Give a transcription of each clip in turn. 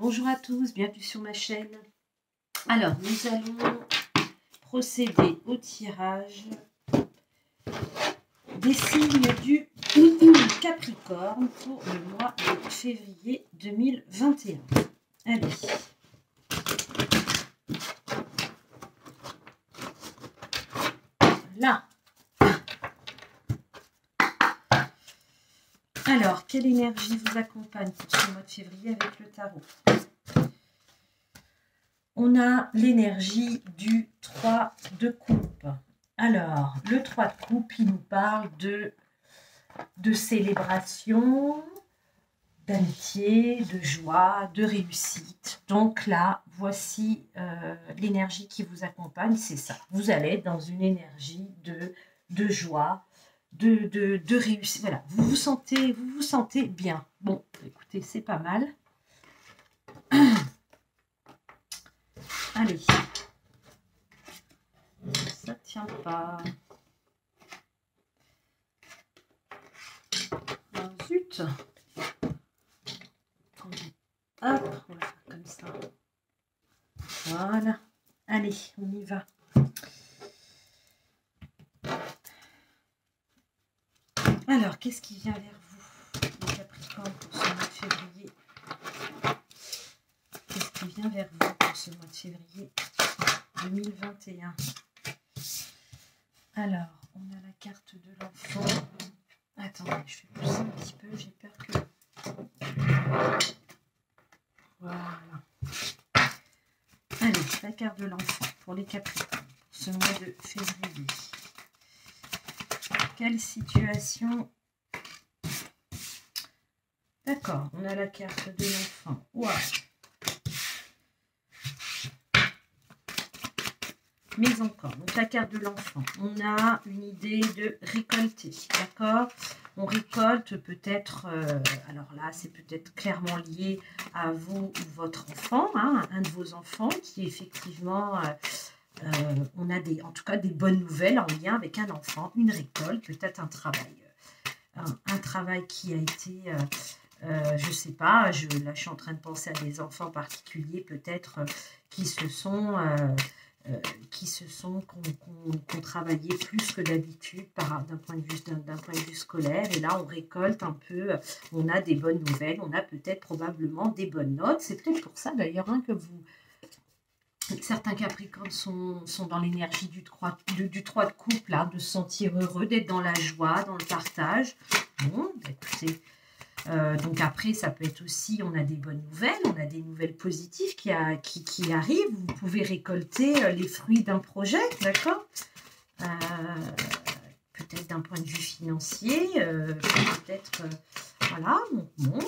Bonjour à tous, bienvenue sur ma chaîne. Alors, nous allons procéder au tirage des signes du Capricorne pour le mois de février 2021. Allez. Là. Alors, quelle énergie vous accompagne pour ce mois de février avec le tarot? On a l'énergie du 3 de coupe. Alors, le 3 de coupe, il nous parle de célébration, d'amitié, de joie, de réussite. Donc là, voici l'énergie qui vous accompagne, c'est ça. Vous allez être dans une énergie de joie, de réussite. Voilà, vous vous sentez bien. Bon, écoutez, c'est pas mal. Allez. Ça tient pas. Oh, zut. Hop, on va faire comme ça. Voilà. Allez, on y va. Alors, qu'est-ce qui vient vers vous, les Capricornes, pour ce mois de février? Qu'est-ce qui vient vers vous pour ce mois de février 2021? Alors, on a la carte de l'enfant. Attendez, je vais pousser un petit peu, j'ai peur que... Voilà. Allez, la carte de l'enfant pour les Capricornes, pour ce mois de février. Quelle situation? D'accord, on a la carte de l'enfant. Waouh! Mais encore, donc la carte de l'enfant, on a une idée de récolter, d'accord? On récolte peut-être, alors là, c'est peut-être clairement lié à vous ou votre enfant, hein, un de vos enfants qui effectivement, on a en tout cas des bonnes nouvelles en lien avec un enfant, une récolte, peut-être un travail. Un travail qui a été, je ne sais pas, là je suis en train de penser à des enfants particuliers peut-être qui ont travaillé plus que d'habitude d'un point de vue scolaire, et là on récolte un peu, on a des bonnes nouvelles, on a peut-être probablement des bonnes notes. C'est peut-être pour ça d'ailleurs hein, que certains Capricornes sont dans l'énergie du 3 de coupe, là, de se sentir heureux, d'être dans la joie, dans le partage. Bon, écoutez, donc après, ça peut être aussi, on a des bonnes nouvelles, on a des nouvelles positives qui arrivent. Vous pouvez récolter les fruits d'un projet, d'accord? Peut-être d'un point de vue financier, peut-être, voilà, bon,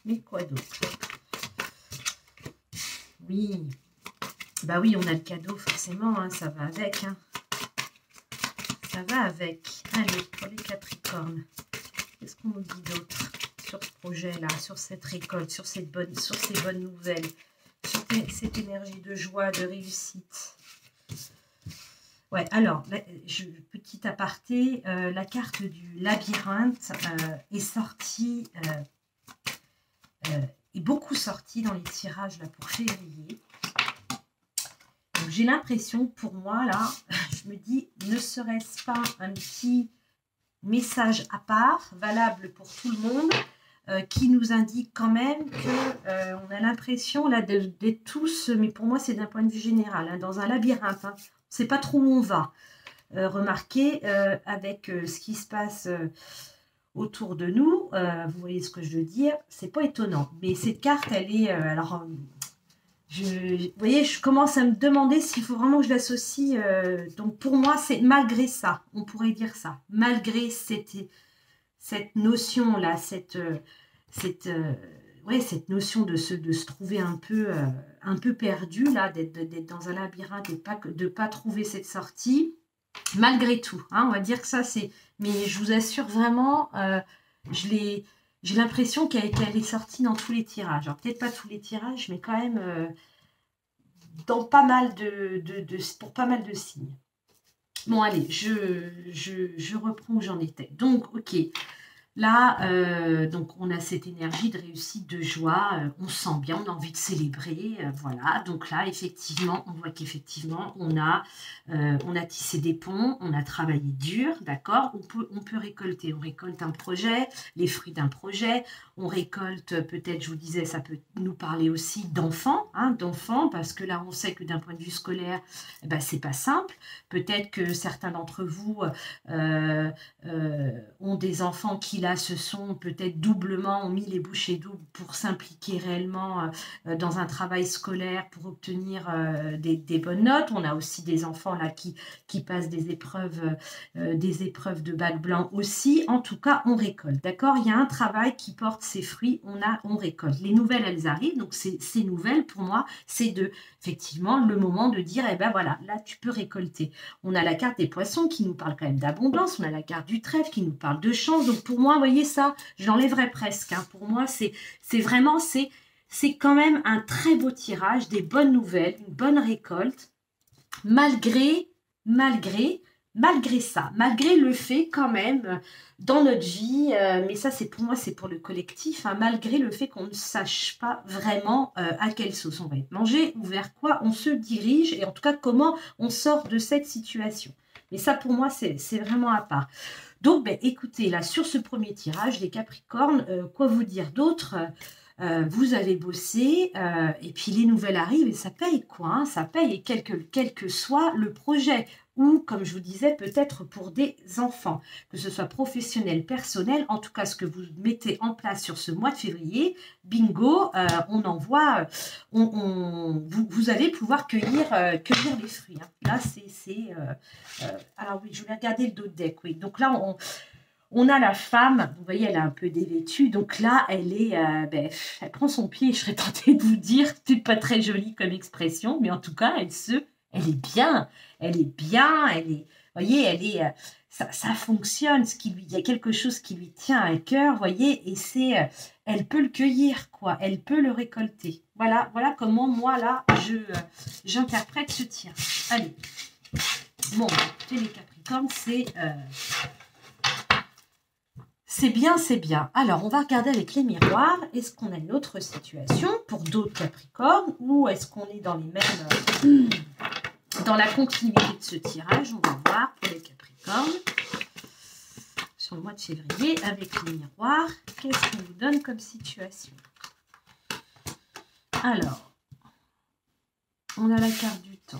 mais quoi d'autre? Oui. Bah oui, on a le cadeau, forcément, hein, ça va avec. Hein. Ça va avec. Allez, pour les Capricornes, qu'est-ce qu'on nous dit d'autre sur ce projet-là, sur cette récolte, sur ces bonnes nouvelles, sur cette énergie de joie, de réussite? Ouais, alors, petit aparté, la carte du labyrinthe est sortie, est beaucoup sortie dans les tirages là pour février. J'ai l'impression, pour moi, là, je me dis, ne serait-ce pas un petit message à part, valable pour tout le monde, qui nous indique quand même que on a l'impression là d'être tous, mais pour moi c'est d'un point de vue général, hein, dans un labyrinthe. Hein. On ne sait pas trop où on va. Remarquez, avec ce qui se passe autour de nous, vous voyez ce que je veux dire, c'est pas étonnant. Mais cette carte, elle est... alors, vous voyez, je commence à me demander s'il faut vraiment que je l'associe. Donc pour moi, c'est malgré ça, on pourrait dire ça. Malgré cette notion-là, cette notion de se trouver un peu perdu, là, d'être dans un labyrinthe et de ne pas trouver cette sortie. Malgré tout, hein, on va dire que ça, c'est... Mais je vous assure vraiment, j'ai l'impression qu'elle est sortie dans tous les tirages. Alors, peut-être pas tous les tirages, mais quand même dans pas mal pour pas mal de signes. Bon, allez, je reprends où j'en étais. Donc, ok. Là, donc on a cette énergie de réussite, de joie, on se sent bien, on a envie de célébrer, voilà. Donc là, effectivement, on voit qu'effectivement, on a tissé des ponts, on a travaillé dur, d'accord? On peut récolter, on récolte un projet, les fruits d'un projet, on récolte, peut-être, je vous disais, ça peut nous parler aussi d'enfants, hein, d'enfants, parce que là, on sait que d'un point de vue scolaire, eh ben, c'est pas simple. Peut-être que certains d'entre vous ont des enfants qui là se sont peut-être doublement, ont mis les bouchées doubles pour s'impliquer réellement dans un travail scolaire pour obtenir des bonnes notes. On a aussi des enfants là qui passent des épreuves de bac blanc aussi. En tout cas, on récolte, d'accord? Il y a un travail qui porte ses fruits, on récolte. Les nouvelles, elles arrivent, donc ces nouvelles, pour moi, c'est effectivement le moment de dire, eh ben voilà, là, tu peux récolter. On a la carte des poissons qui nous parle quand même d'abondance, on a la carte du trèfle qui nous parle de chance. Donc pour moi, vous voyez ça, je l'enlèverais presque, hein. Pour moi, c'est vraiment, c'est quand même un très beau tirage, des bonnes nouvelles, une bonne récolte, malgré ça, malgré le fait quand même dans notre vie, mais ça c'est pour moi, c'est pour le collectif, hein, malgré le fait qu'on ne sache pas vraiment à quelle sauce on va être mangé ou vers quoi on se dirige et en tout cas comment on sort de cette situation. Mais ça pour moi c'est vraiment à part. Donc ben, écoutez, là sur ce premier tirage, les Capricornes, quoi vous dire d'autre? Vous avez bossé et puis les nouvelles arrivent et ça paye quoi, hein, ça paye et quel que soit le projet ou comme je vous disais peut-être pour des enfants, que ce soit professionnel, personnel, en tout cas ce que vous mettez en place sur ce mois de février, bingo, on envoie, vous allez pouvoir cueillir les fruits, hein. Là alors oui, je voulais regarder le dos de deck, oui, donc là on a la femme, vous voyez, elle est un peu dévêtue, donc là, elle elle prend son pied, je serais tentée de vous dire, c'est pas très joli comme expression, mais en tout cas, elle est bien, vous voyez, ça fonctionne, il y a quelque chose qui lui tient à cœur, vous voyez, et elle peut le cueillir, quoi, elle peut le récolter. Voilà comment moi, là, j'interprète ce tir. Allez, bon, les Capricornes, c'est bien, c'est bien. Alors, on va regarder avec les miroirs. Est-ce qu'on a une autre situation pour d'autres Capricornes ou est-ce qu'on est dans les mêmes... dans la continuité de ce tirage, on va voir pour les Capricornes. Sur le mois de février, avec les miroirs, qu'est-ce qu'on vous donne comme situation? Alors, on a la carte du temps.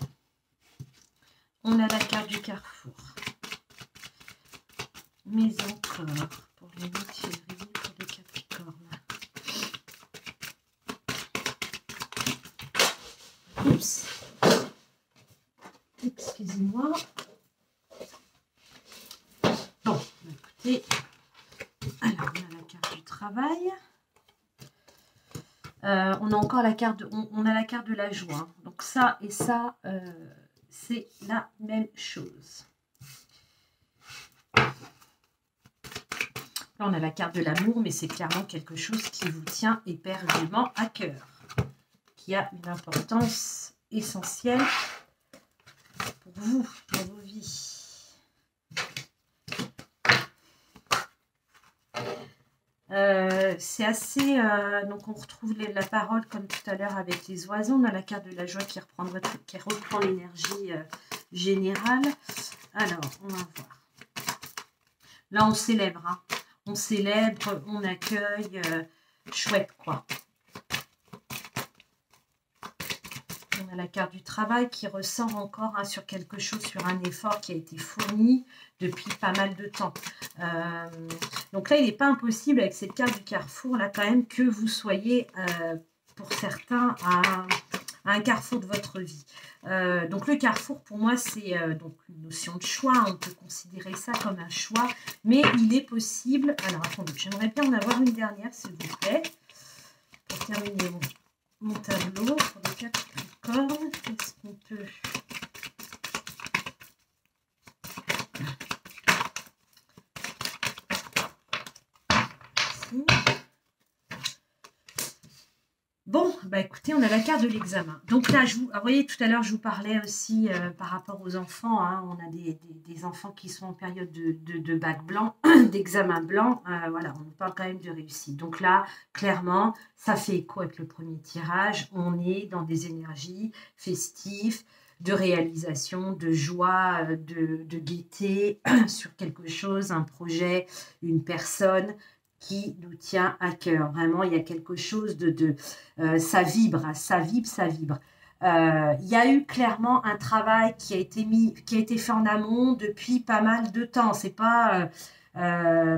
On a la carte du carrefour. Mais encore... pour le mois de février pour les Capricornes. Oups. Excusez-moi. Bon, écoutez. Alors, on a la carte du travail. On a encore la carte on a la carte de la joie. Donc ça et ça, c'est la même chose. Là, on a la carte de l'amour, mais c'est clairement quelque chose qui vous tient éperdument à cœur, qui a une importance essentielle pour vous, dans vos vies. C'est assez... donc, on retrouve la parole, comme tout à l'heure, avec les oiseaux. On a la carte de la joie qui reprend l'énergie générale. Alors, on va voir. Là, on célèbre, hein. On célèbre, on accueille, chouette quoi. On a la carte du travail qui ressort encore hein, sur quelque chose, sur un effort qui a été fourni depuis pas mal de temps. Donc là, il n'est pas impossible avec cette carte du carrefour, là quand même, que vous soyez, pour certains, à un carrefour de votre vie. Donc le carrefour pour moi c'est donc une notion de choix, on peut considérer ça comme un choix, mais il est possible, alors attendez, j'aimerais bien en avoir une dernière s'il vous plaît, pour terminer mon tableau pour les Capricornes, qu'est-ce qu'on peut... Ici. Bon, bah écoutez, on a la carte de l'examen. Donc là, vous voyez, tout à l'heure, je vous parlais aussi par rapport aux enfants. Hein, on a des enfants qui sont en période de bac blanc, d'examen blanc. Voilà, on parle quand même de réussite. Donc là, clairement, ça fait écho avec le premier tirage. On est dans des énergies festives, de réalisation, de joie, de gaieté sur quelque chose, un projet, une personne qui nous tient à cœur. Vraiment, il y a quelque chose ça vibre, ça vibre, ça vibre. Il y a eu clairement un travail qui a été fait en amont depuis pas mal de temps. C'est pas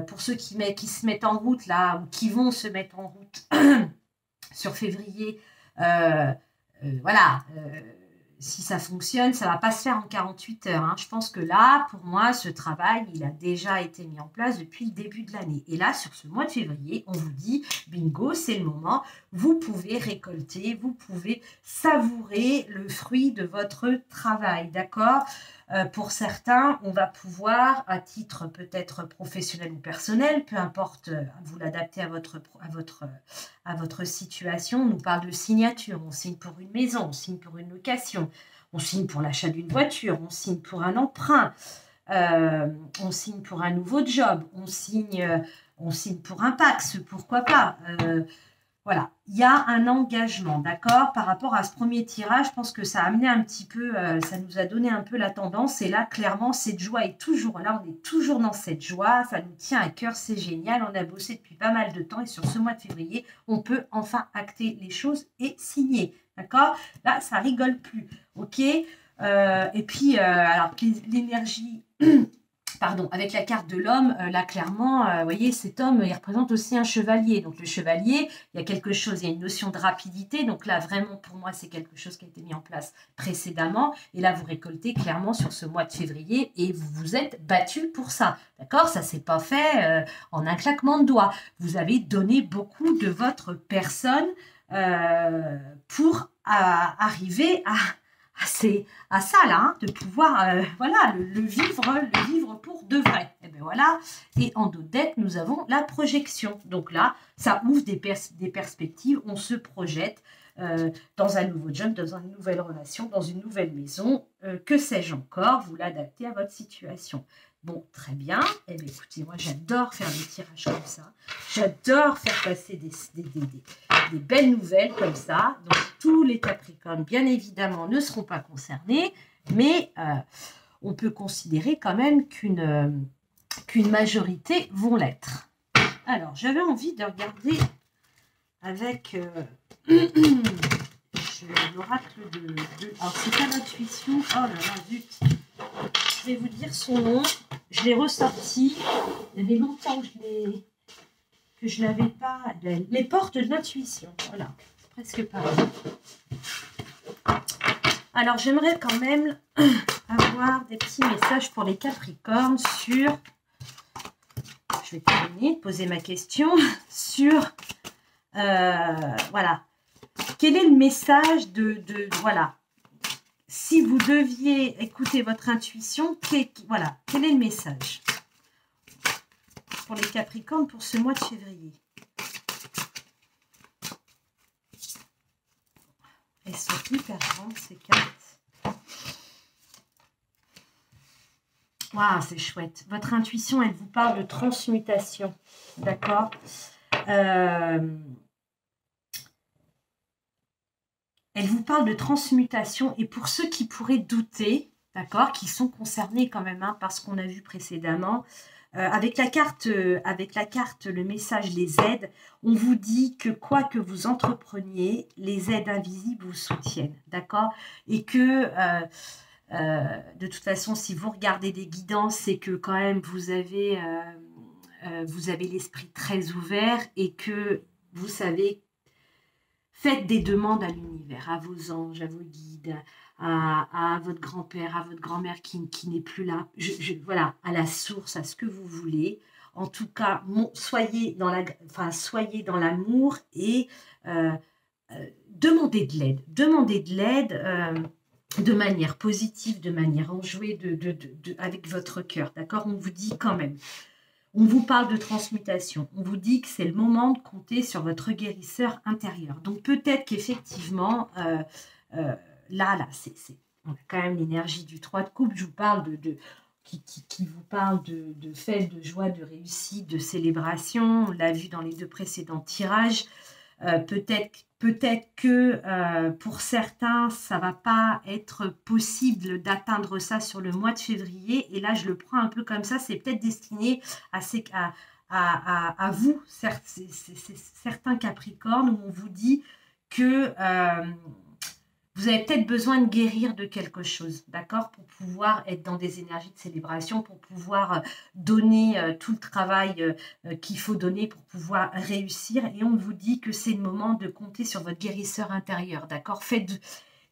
pour ceux qui se mettent en route là ou qui vont se mettre en route sur février. Voilà. Si ça fonctionne, ça ne va pas se faire en 48 heures. Hein. Je pense que là, pour moi, ce travail, il a déjà été mis en place depuis le début de l'année. Et là, sur ce mois de février, on vous dit, bingo, c'est le moment. Vous pouvez récolter, vous pouvez savourer le fruit de votre travail, d'accord ? Pour certains, on va pouvoir, à titre peut-être professionnel ou personnel, peu importe, vous l'adaptez à votre situation. On nous parle de signature, on signe pour une maison, on signe pour une location, on signe pour l'achat d'une voiture, on signe pour un emprunt, on signe pour un nouveau job, on signe pour un Pax, pourquoi pas. Voilà, il y a un engagement, d'accord, par rapport à ce premier tirage. Je pense que ça a amené un petit peu, ça nous a donné un peu la tendance. Et là, clairement, cette joie est toujours là. On est toujours dans cette joie. Ça nous tient à cœur, c'est génial. On a bossé depuis pas mal de temps. Et sur ce mois de février, on peut enfin acter les choses et signer, d'accord. Là, ça rigole plus, ok. Et puis, alors, l'énergie... Pardon, avec la carte de l'homme, là clairement, vous voyez, cet homme, il représente aussi un chevalier. Donc le chevalier, il y a quelque chose, il y a une notion de rapidité. Donc là, vraiment, pour moi, c'est quelque chose qui a été mis en place précédemment. Et là, vous récoltez clairement sur ce mois de février et vous vous êtes battu pour ça. D'accord? Ça ne s'est pas fait en un claquement de doigts. Vous avez donné beaucoup de votre personne pour arriver à ça là, hein, de pouvoir voilà, le vivre pour de vrai. Et bien voilà. Et en dos de deck, nous avons la projection. Donc là, ça ouvre des perspectives. On se projette dans un nouveau job, dans une nouvelle relation, dans une nouvelle maison. Que sais-je encore? Vous l'adaptez à votre situation. Bon, très bien. Eh bien, écoutez, moi, j'adore faire des tirages comme ça. J'adore faire passer des belles nouvelles comme ça. Donc, tous les Capricornes, bien évidemment, ne seront pas concernés, mais on peut considérer quand même qu'une majorité vont l'être. Alors, j'avais envie de regarder avec l'oracle de... Alors, c'est pas l'intuition. Oh là là, zut. Je vais vous dire son nom. Je l'ai ressorti. Il y avait longtemps que je n'avais pas. Les portes de l'intuition. Voilà, c'est presque pareil. Alors, j'aimerais quand même avoir des petits messages pour les Capricornes sur... Je vais terminer, poser ma question sur... voilà. Quel est le message voilà. Si vous deviez écouter votre intuition, voilà, quel est le message pour les Capricornes pour ce mois de février? Elles sont hyper grandes, ces cartes. Waouh, c'est chouette. Votre intuition, elle vous parle de transmutation, d'accord? Elle vous parle de transmutation et pour ceux qui pourraient douter, d'accord, qui sont concernés quand même hein, par ce qu'on a vu précédemment, avec la carte, le message les aides, on vous dit que quoi que vous entrepreniez, les aides invisibles vous soutiennent, d'accord? Et que de toute façon, si vous regardez des guidances, c'est que quand même vous avez l'esprit très ouvert et que vous savez. Faites des demandes à l'univers, à vos anges, à vos guides, à votre grand-père, à votre grand-mère qui n'est plus là. Voilà, à la source, à ce que vous voulez. En tout cas, soyez dans l'amour et demandez de l'aide. Demandez de l'aide de manière positive, de manière enjouée, avec votre cœur. D'accord? On vous dit quand même. On vous parle de transmutation. On vous dit que c'est le moment de compter sur votre guérisseur intérieur. Donc peut-être qu'effectivement, là, on a quand même l'énergie du 3 de coupe. Je vous parle qui vous parle de fête, de joie, de réussite, de célébration. On l'a vu dans les 2 précédents tirages. Peut-être que pour certains, ça ne va pas être possible d'atteindre ça sur le mois de février. Et là, je le prends un peu comme ça. C'est peut-être destiné à vous, certains Capricornes, où on vous dit que vous avez peut-être besoin de guérir de quelque chose, d'accord, pour pouvoir être dans des énergies de célébration, pour pouvoir donner tout le travail qu'il faut donner pour pouvoir réussir. Et on vous dit que c'est le moment de compter sur votre guérisseur intérieur, d'accord.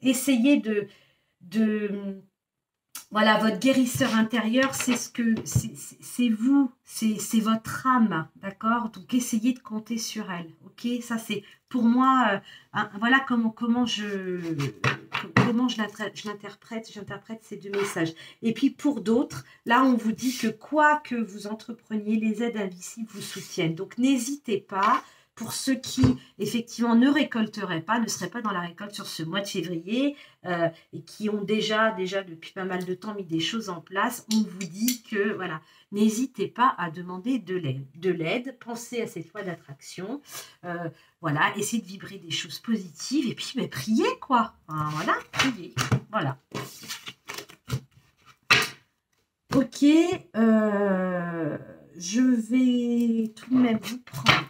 Essayez voilà, votre guérisseur intérieur, c'est vous, c'est votre âme, d'accord. Donc essayez de compter sur elle, ok. Ça c'est pour moi, voilà comment j'interprète ces 2 messages. Et puis pour d'autres, là on vous dit que quoi que vous entrepreniez, les aides invisibles vous soutiennent. Donc n'hésitez pas. Pour ceux qui, effectivement, ne récolteraient pas, ne seraient pas dans la récolte sur ce mois de février et qui ont déjà depuis pas mal de temps mis des choses en place, on vous dit que, voilà, n'hésitez pas à demander de l'aide. Pensez à cette loi d'attraction. Voilà, essayez de vibrer des choses positives et puis priez, quoi. Enfin, voilà, priez. Voilà. Ok, je vais tout de même vous prendre...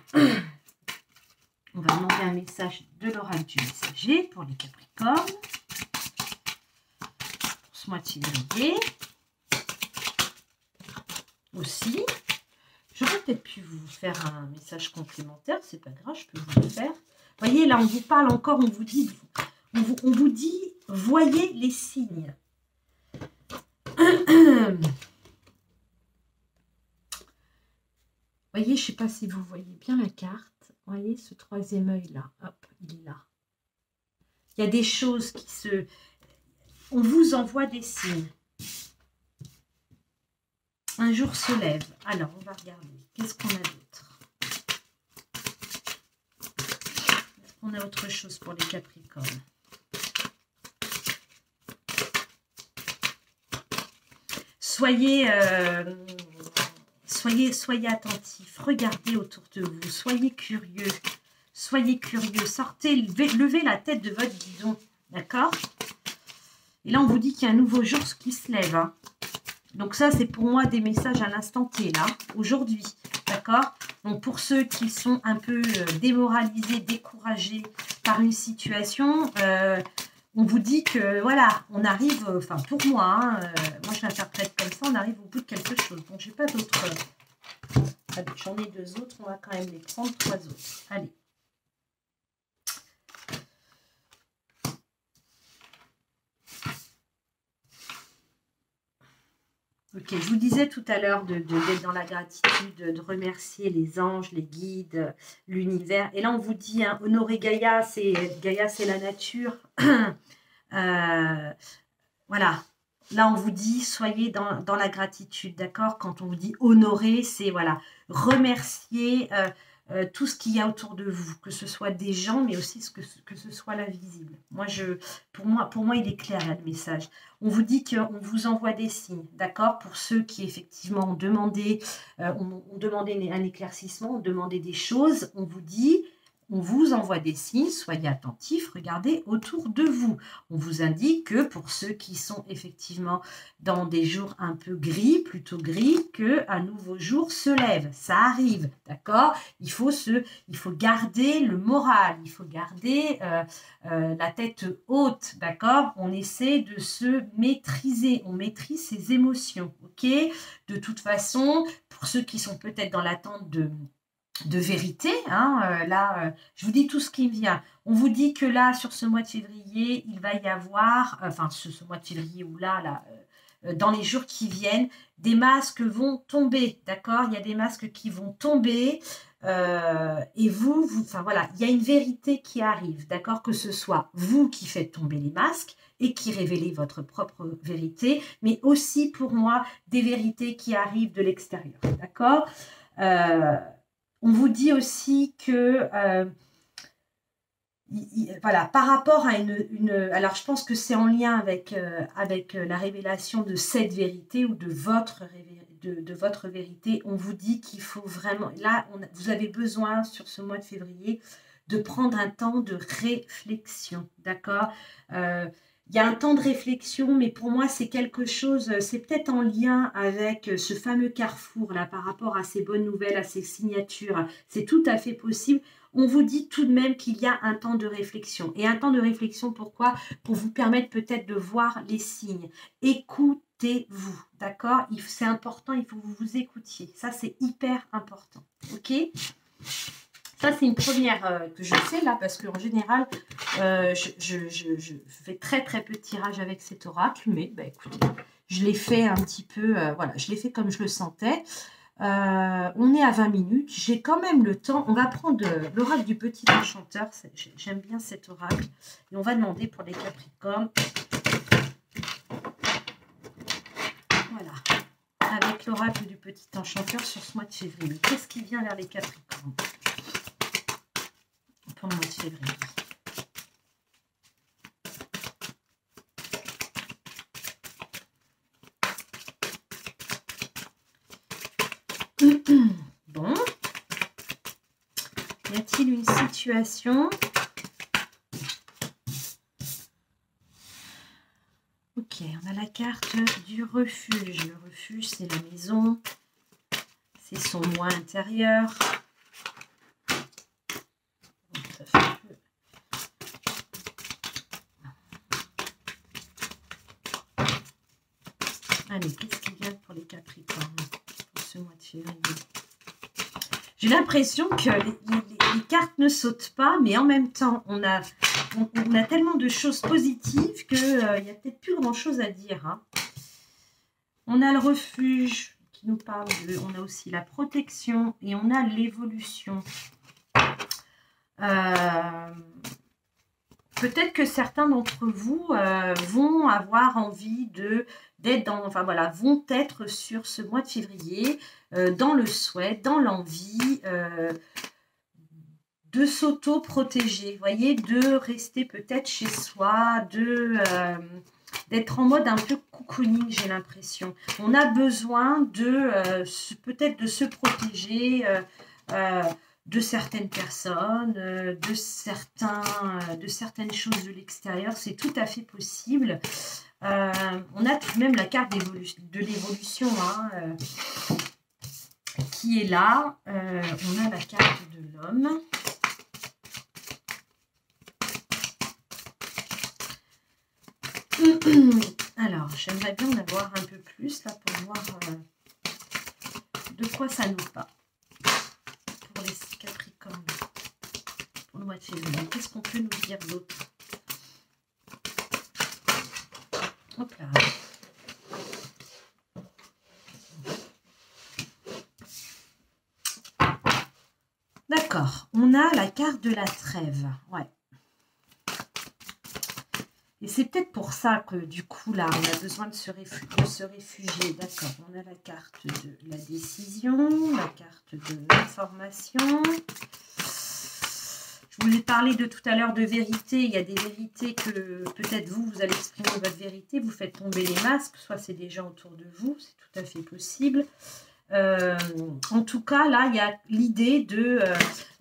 On va demander un message de l'oracle du messager pour les Capricornes. Pour ce mois de février. Aussi. J'aurais peut-être pu vous faire un message complémentaire. C'est pas grave, je peux vous le faire. Vous voyez, là, on vous parle encore, on vous dit, voyez les signes. Vous voyez, je ne sais pas si vous voyez bien la carte. Vous voyez ce 3e œil là, hop, il est là. Il y a des choses qui se... On vous envoie des signes. Un jour se lève. Alors, on va regarder. Qu'est-ce qu'on a d'autre? Est-ce qu'on a autre chose pour les Capricornes? Soyez attentifs, regardez autour de vous, soyez curieux, sortez, levez la tête de votre guidon, d'accord? Et là, on vous dit qu'il y a un nouveau jour qui se lève, hein. Donc ça, c'est pour moi des messages à l'instant T, là, aujourd'hui, d'accord? Donc pour ceux qui sont un peu démoralisés, découragés par une situation, on vous dit que, voilà, on arrive, enfin pour moi, hein, moi je l'interprète comme ça, on arrive au bout de quelque chose. Donc j'ai pas d'autres, j'en ai 2 autres, on va quand même les prendre, 3 autres. Allez. Ok, je vous disais tout à l'heure d'être dans la gratitude, de remercier les anges, les guides, l'univers. Et là, on vous dit, hein, honorer Gaïa, c'est la nature. Voilà. Là, on vous dit, soyez dans la gratitude, d'accord? Quand on vous dit honorer, c'est, voilà, remercier tout ce qu'il y a autour de vous, que ce soit des gens, mais aussi que ce soit l'invisible. Pour moi, il est clair, là, le message. On vous dit qu'on vous envoie des signes, d'accord? Pour ceux qui, effectivement, ont demandé un éclaircissement, ont demandé des choses, on vous dit... On vous envoie des signes, soyez attentifs, regardez autour de vous. On vous indique que pour ceux qui sont effectivement dans des jours un peu gris, plutôt gris, qu'un nouveau jour se lève. Ça arrive, d'accord? Il faut garder le moral, il faut garder la tête haute, d'accord? On essaie de se maîtriser, on maîtrise ses émotions, ok? De toute façon, pour ceux qui sont peut-être dans l'attente de vérité, hein, là, je vous dis tout ce qui me vient. On vous dit que là, sur ce mois de février, il va y avoir, enfin, ce mois de février ou là dans les jours qui viennent, des masques vont tomber, d'accord? Il y a des masques qui vont tomber et enfin voilà, il y a une vérité qui arrive, d'accord? Que ce soit vous qui faites tomber les masques et qui révélez votre propre vérité, mais aussi pour moi, des vérités qui arrivent de l'extérieur, d'accord? On vous dit aussi que... voilà, par rapport à alors je pense que c'est en lien avec, la révélation de cette vérité ou de votre vérité. On vous dit qu'il faut vraiment, là, vous avez besoin sur ce mois de février de prendre un temps de réflexion, d'accord? Il y a un temps de réflexion, mais pour moi, c'est quelque chose, c'est peut-être en lien avec ce fameux carrefour, là, par rapport à ces bonnes nouvelles, à ces signatures. C'est tout à fait possible. On vous dit tout de même qu'il y a un temps de réflexion. Et un temps de réflexion, pourquoi? Pour vous permettre peut-être de voir les signes. Écoutez-vous, d'accord? C'est important, il faut que vous vous écoutiez. Ça, c'est hyper important, ok? Ça, c'est une première que je fais là, parce qu'en général, je fais très très peu de tirage avec cet oracle, mais bah, écoutez, je l'ai fait un petit peu, voilà, je l'ai fait comme je le sentais. On est à 20 minutes, j'ai quand même le temps. On va prendre l'oracle du petit enchanteur, j'aime bien cet oracle, et on va demander pour les Capricornes. Voilà, avec l'oracle du petit enchanteur sur ce mois de février. Qu'est-ce qui vient vers les Capricornes pour le mois de février? Bon. Y a-t-il une situation? Ok, on a la carte du refuge. Le refuge, c'est la maison. C'est son moi intérieur. Allez, qu'est-ce qui vient pour les Capricornes pour ce mois de février? J'ai l'impression que les cartes ne sautent pas, mais en même temps, on a tellement de choses positives qu'il n'y a peut-être plus grand-chose à dire. Hein. On a le refuge qui nous parle de... On a aussi la protection et on a l'évolution. Peut-être que certains d'entre vous vont avoir envie d'être dans... Enfin voilà, vont être sur ce mois de février dans le souhait, dans l'envie de s'auto-protéger, vous voyez, de rester peut-être chez soi, d'être en mode un peu cocooning, j'ai l'impression. On a besoin peut-être de se protéger de certaines personnes, de certaines choses de l'extérieur. C'est tout à fait possible. On a tout de même la carte de l'évolution hein, qui est là. On a la carte de l'homme. Alors, j'aimerais bien en avoir un peu plus là pour voir de quoi ça nous parle pour les Capricornes pour le mois de février. Qu'est-ce qu'on peut nous dire d'autre? Hop là. D'accord, on a la carte de la trêve. Ouais. Et c'est peut-être pour ça que du coup, là, on a besoin de se réfugier. D'accord, on a la carte de la décision, la carte de l'information. Je vous ai parlé de tout à l'heure de vérité. Il y a des vérités que peut-être vous allez exprimer votre vérité. Vous faites tomber les masques, soit c'est des gens autour de vous, c'est tout à fait possible. En tout cas, là, il y a l'idée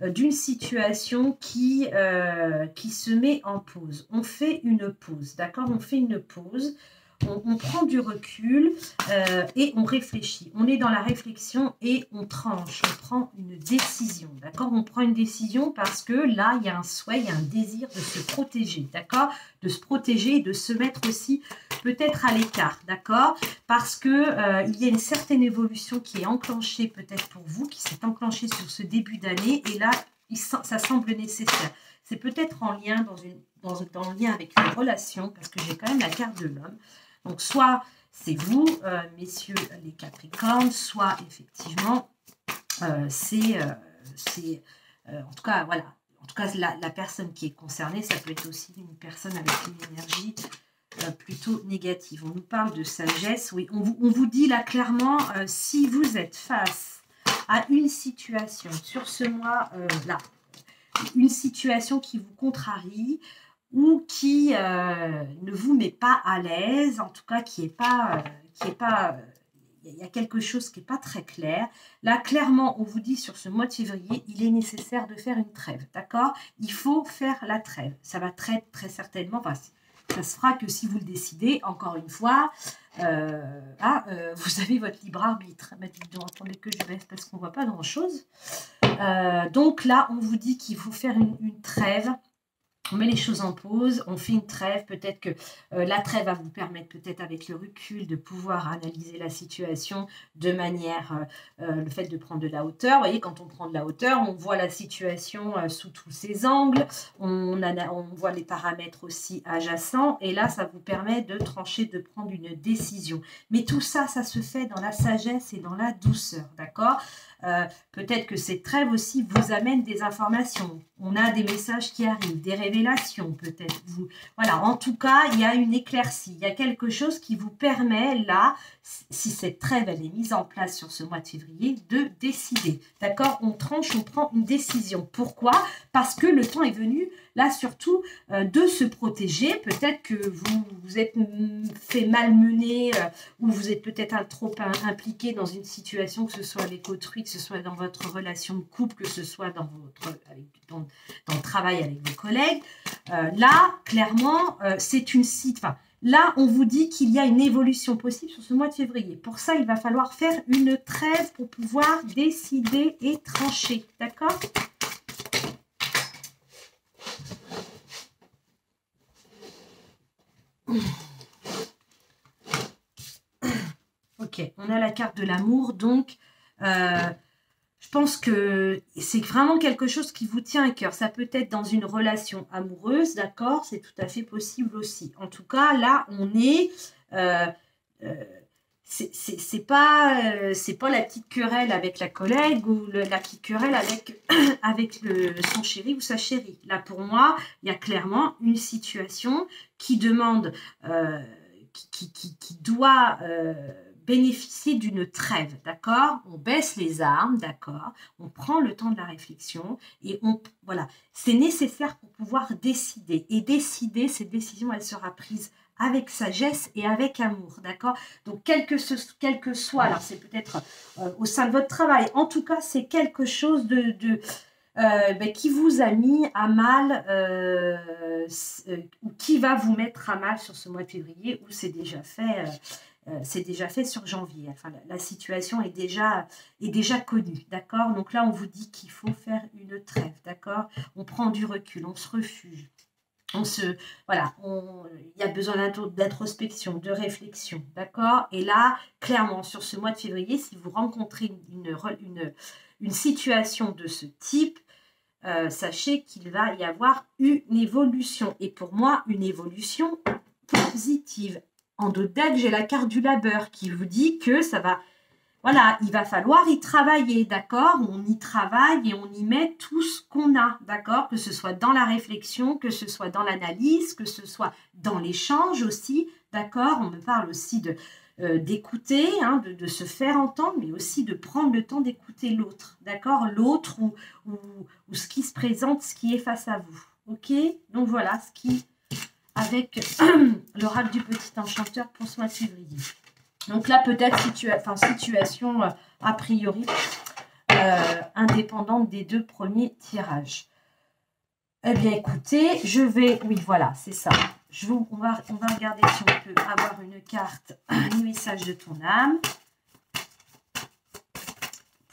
d'une situation qui se met en pause. On fait une pause, d'accord? On fait une pause, on prend du recul et on réfléchit. On est dans la réflexion et on tranche, on prend une décision, d'accord? On prend une décision parce que là, il y a un souhait, il y a un désir de se protéger, d'accord? De se protéger et de se mettre aussi peut-être à l'écart, d'accord? Parce que il y a une certaine évolution qui est enclenchée peut-être pour vous, qui s'est enclenchée sur ce début d'année, et là, ça semble nécessaire. C'est peut-être en lien, dans le lien avec une relation, parce que j'ai quand même la carte de l'homme. Donc, soit c'est vous, messieurs les Capricornes, soit effectivement, c'est en tout cas, voilà. En tout cas, la personne qui est concernée, ça peut être aussi une personne avec une énergie plutôt négative. On nous parle de sagesse. Oui, on vous dit là clairement, si vous êtes face à une situation sur ce mois-là, une situation qui vous contrarie ou qui ne vous met pas à l'aise, en tout cas qui est pas, il y a quelque chose qui n'est pas très clair. Là, clairement, on vous dit sur ce mois de février, il est nécessaire de faire une trêve, d'accord? Il faut faire la trêve. Ça va très certainement, enfin, ça se fera que si vous le décidez, encore une fois, vous avez votre libre arbitre. Attendez que je baisse parce qu'on ne voit pas grand-chose. Donc là, on vous dit qu'il faut faire une trêve. On met les choses en pause, on fait une trêve. Peut-être que la trêve va vous permettre, peut-être avec le recul, de pouvoir analyser la situation de manière, le fait de prendre de la hauteur. Vous voyez, quand on prend de la hauteur, on voit la situation sous tous ses angles, on voit les paramètres aussi adjacents, et là, ça vous permet de trancher, de prendre une décision. Mais tout ça, ça se fait dans la sagesse et dans la douceur, d'accord ? Peut-être que cette trêve aussi vous amène des informations. On a des messages qui arrivent, des révélations peut-être. Voilà, en tout cas, il y a une éclaircie. Il y a quelque chose qui vous permet là, si cette trêve elle est mise en place sur ce mois de février, de décider. D'accord? On tranche, on prend une décision. Pourquoi? Parce que le temps est venu, là surtout, de se protéger. Peut-être que vous êtes fait malmener ou vous êtes peut-être trop impliqué dans une situation, que ce soit avec autrui, que ce soit dans votre relation de couple, que ce soit dans le travail avec vos collègues. Là, clairement, c'est une là, on vous dit qu'il y a une évolution possible sur ce mois de février. Pour ça, il va falloir faire une trêve pour pouvoir décider et trancher. D'accord ? Ok, on a la carte de l'amour, donc je pense que c'est vraiment quelque chose qui vous tient à cœur. Ça peut être dans une relation amoureuse, d'accord? C'est tout à fait possible aussi. En tout cas, là, on est... c'est pas la petite querelle avec la collègue ou la petite querelle avec son chéri ou sa chérie. Là, pour moi, il y a clairement une situation qui demande... qui doit... bénéficier d'une trêve, d'accord? On baisse les armes, d'accord? On prend le temps de la réflexion et voilà, c'est nécessaire pour pouvoir décider. Et décider, cette décision, elle sera prise avec sagesse et avec amour, d'accord? Donc, quel que soit, alors c'est peut-être au sein de votre travail, en tout cas, c'est quelque chose qui vous a mis à mal, ou qui va vous mettre à mal sur ce mois de février, où c'est déjà fait... c'est déjà fait sur janvier. Enfin, la situation est déjà connue, d'accord? Donc là, on vous dit qu'il faut faire une trêve, d'accord? On prend du recul, on se refuge. Voilà, il y a besoin d'introspection, de réflexion, d'accord? Et là, clairement, sur ce mois de février, si vous rencontrez une situation de ce type, sachez qu'il va y avoir une évolution. Et pour moi, une évolution positive. En dedans, j'ai la carte du labeur qui vous dit que ça va... Voilà, il va falloir y travailler, d'accord? On y travaille et on y met tout ce qu'on a, d'accord? Que ce soit dans la réflexion, que ce soit dans l'analyse, que ce soit dans l'échange aussi, d'accord? On me parle aussi d'écouter, hein, de se faire entendre, mais aussi de prendre le temps d'écouter l'autre, d'accord? L'autre ou ce qui se présente, ce qui est face à vous, ok? Donc voilà, ce qui... avec l'oracle du petit enchanteur pour ce mois de février. Donc là, peut-être situation a priori indépendante des deux premiers tirages. Eh bien, écoutez, oui, voilà, c'est ça. On va regarder si on peut avoir une carte, un message de ton âme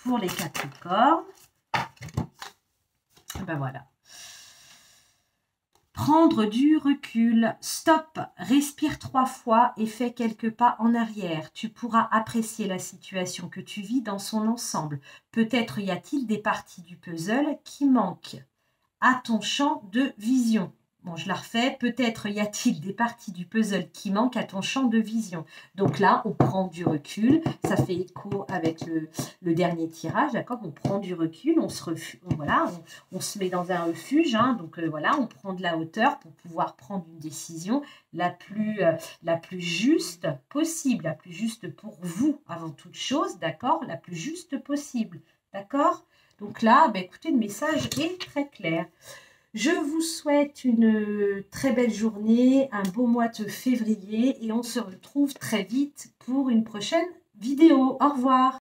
pour les Capricornes. Ben voilà. Prendre du recul. Stop, respire 3 fois et fais quelques pas en arrière. Tu pourras apprécier la situation que tu vis dans son ensemble. Peut-être y a-t-il des parties du puzzle qui manquent à ton champ de vision. Bon, je la refais. Peut-être y a-t-il des parties du puzzle qui manquent à ton champ de vision. Donc là, on prend du recul. Ça fait écho avec le dernier tirage, d'accord? On prend du recul, on se met dans un refuge. Hein, donc voilà, on prend de la hauteur pour pouvoir prendre une décision la plus juste possible, la plus juste pour vous avant toute chose, d'accord? La plus juste possible, d'accord? Donc là, ben, écoutez, le message est très clair. Je vous souhaite une très belle journée, un beau mois de février et on se retrouve très vite pour une prochaine vidéo. Au revoir.